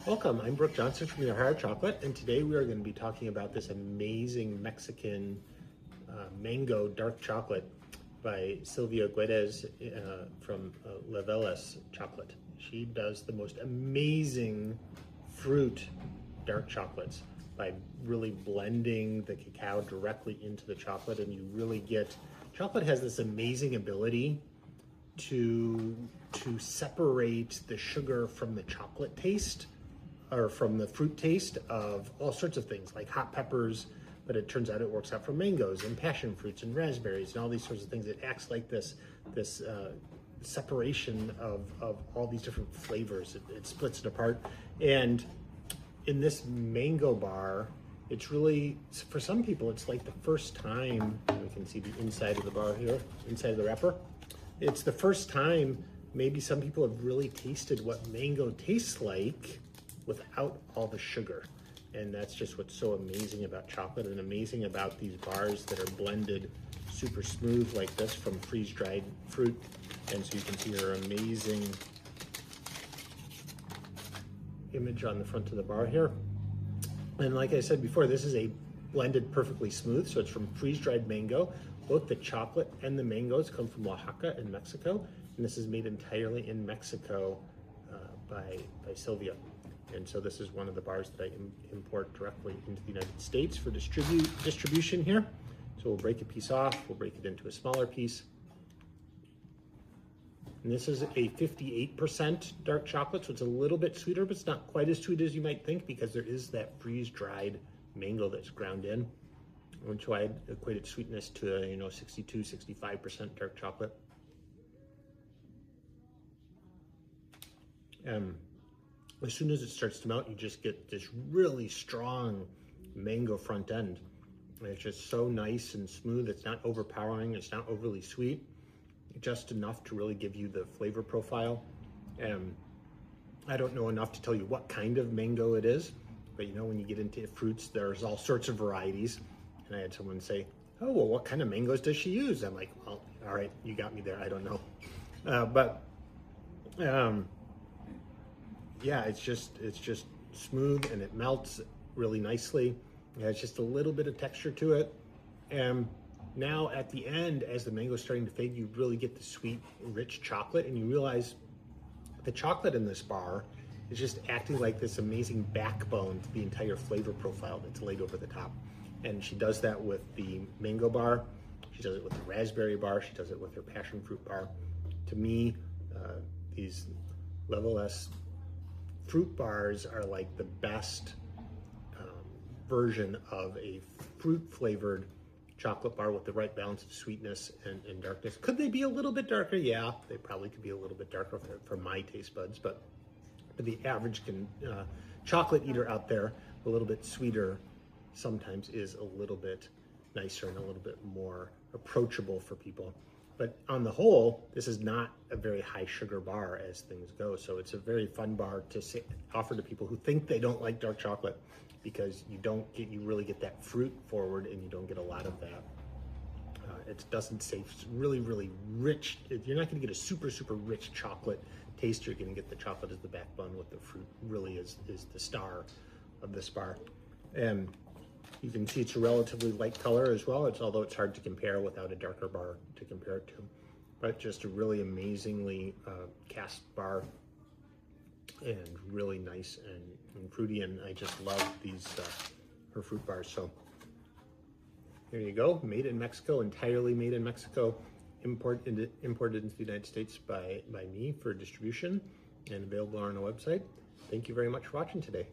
Welcome, I'm Brooke Johnson from Yahara Chocolate, and today we are going to be talking about this amazing Mexican mango dark chocolate by Silvia Guédez from Levêlez chocolate. She does the most amazing fruit dark chocolates by really blending the cacao directly into the chocolate, and you really get, chocolate has this amazing ability to separate the sugar from the chocolate taste, or from the fruit taste of all sorts of things like hot peppers, but it turns out it works out for mangoes and passion fruits and raspberries and all these sorts of things. It acts like this separation of all these different flavors. It splits it apart. And in this mango bar, it's really, for some people, it's like the first time, we can see the inside of the bar here, inside of the wrapper. It's the first time maybe some people have really tasted what mango tastes like without all the sugar. And that's just what's so amazing about chocolate and amazing about these bars that are blended super smooth like this from freeze-dried fruit. And so you can see her amazing image on the front of the bar here. And like I said before, this is a blended perfectly smooth, so it's from freeze-dried mango. Both the chocolate and the mangoes come from Oaxaca in Mexico, and this is made entirely in Mexico by Silvia. And so this is one of the bars that I import directly into the United States for distribution here. So we'll break a piece off, we'll break it into a smaller piece. And this is a 58% dark chocolate, so it's a little bit sweeter, but it's not quite as sweet as you might think because there is that freeze-dried mango that's ground in. And so I equated sweetness to 62, 65% dark chocolate. As soon as it starts to melt, you just get this really strong mango front end. And it's just so nice and smooth. It's not overpowering. It's not overly sweet. Just enough to really give you the flavor profile. I don't know enough to tell you what kind of mango it is, but when you get into fruits, there's all sorts of varieties. And I had someone say, oh, well, what kind of mangoes does she use? I'm like, well, all right, you got me there. I don't know. Yeah, it's just smooth and it melts really nicely. It has just a little bit of texture to it. And now at the end, as the mango is starting to fade, you really get the sweet, rich chocolate, and you realize the chocolate in this bar is just acting like this amazing backbone to the entire flavor profile that's laid over the top. And she does that with the mango bar. She does it with the raspberry bar. She does it with her passion fruit bar. To me, these Levêlez fruit bars are like the best version of a fruit-flavored chocolate bar with the right balance of sweetness and darkness. Could they be a little bit darker? Yeah, they probably could be a little bit darker for my taste buds, but the average chocolate eater out there, a little bit sweeter sometimes is a little bit nicer and a little bit more approachable for people. But on the whole, this is not a very high sugar bar as things go. So it's a very fun bar to offer to people who think they don't like dark chocolate, because you really get that fruit forward and you don't get a lot of that. It doesn't say really, really rich. You're not gonna get a super, super rich chocolate taste. You're gonna get the chocolate as the backbone with the fruit really is the star of this bar. And you can see it's a relatively light color as well. Although it's hard to compare without a darker bar to compare it to. But just a really amazingly cast bar, and really nice and fruity. And I just love these her fruit bars. So here you go, made in Mexico, entirely made in Mexico, imported into the United States by me for distribution, and available on our website. Thank you very much for watching today.